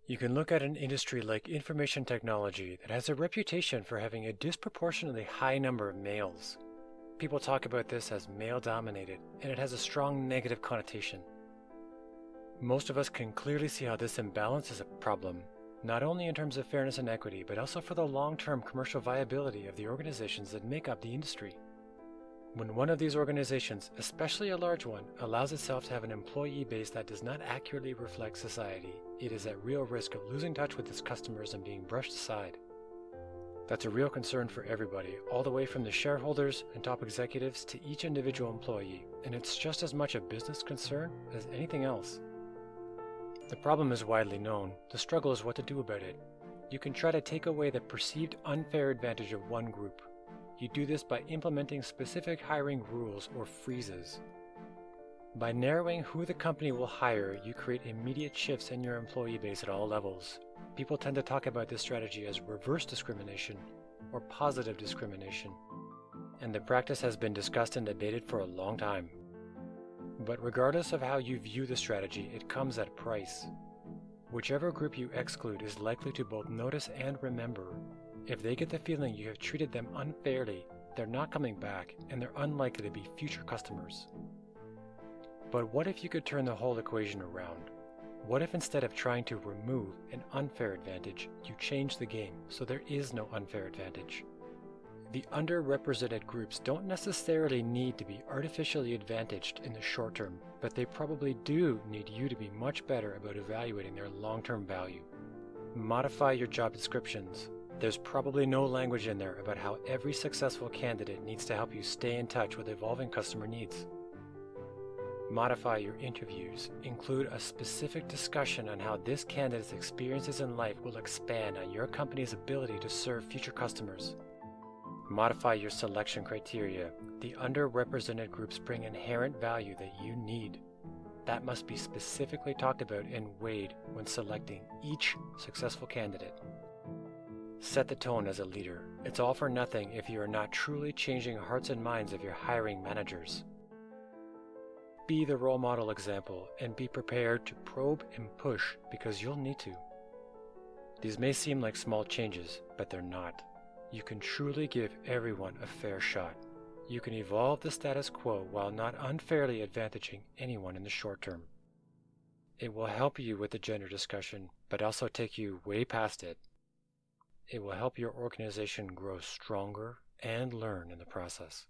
You can look at an industry like information technology that has a reputation for having a disproportionately high number of males. People talk about this as male-dominated, and it has a strong negative connotation. Most of us can clearly see how this imbalance is a problem, not only in terms of fairness and equity, but also for the long-term commercial viability of the organizations that make up the industry. When one of these organizations, especially a large one, allows itself to have an employee base that does not accurately reflect society, it is at real risk of losing touch with its customers and being brushed aside. That's a real concern for everybody, all the way from the shareholders and top executives to each individual employee, and it's just as much a business concern as anything else. The problem is widely known. The struggle is what to do about it. You can try to take away the perceived unfair advantage of one group. You do this by implementing specific hiring rules or freezes. By narrowing who the company will hire, you create immediate shifts in your employee base at all levels. People tend to talk about this strategy as reverse discrimination or positive discrimination, and the practice has been discussed and debated for a long time. But regardless of how you view the strategy, it comes at a price. Whichever group you exclude is likely to both notice and remember. If they get the feeling you have treated them unfairly, they're not coming back, and they're unlikely to be future customers. But what if you could turn the whole equation around? What if instead of trying to remove an unfair advantage, you change the game so there is no unfair advantage? The underrepresented groups don't necessarily need to be artificially advantaged in the short term, but they probably do need you to be much better about evaluating their long-term value. Modify your job descriptions. There's probably no language in there about how every successful candidate needs to help you stay in touch with evolving customer needs. Modify your interviews. Include a specific discussion on how this candidate's experiences in life will expand on your company's ability to serve future customers. Modify your selection criteria. The underrepresented groups bring inherent value that you need. That must be specifically talked about and weighed when selecting each successful candidate. Set the tone as a leader. It's all for nothing if you are not truly changing hearts and minds of your hiring managers. Be the role model example and be prepared to probe and push because you'll need to. These may seem like small changes, but they're not. You can truly give everyone a fair shot. You can evolve the status quo while not unfairly advantaging anyone in the short term. It will help you with the gender discussion, but also take you way past it. It will help your organization grow stronger and learn in the process.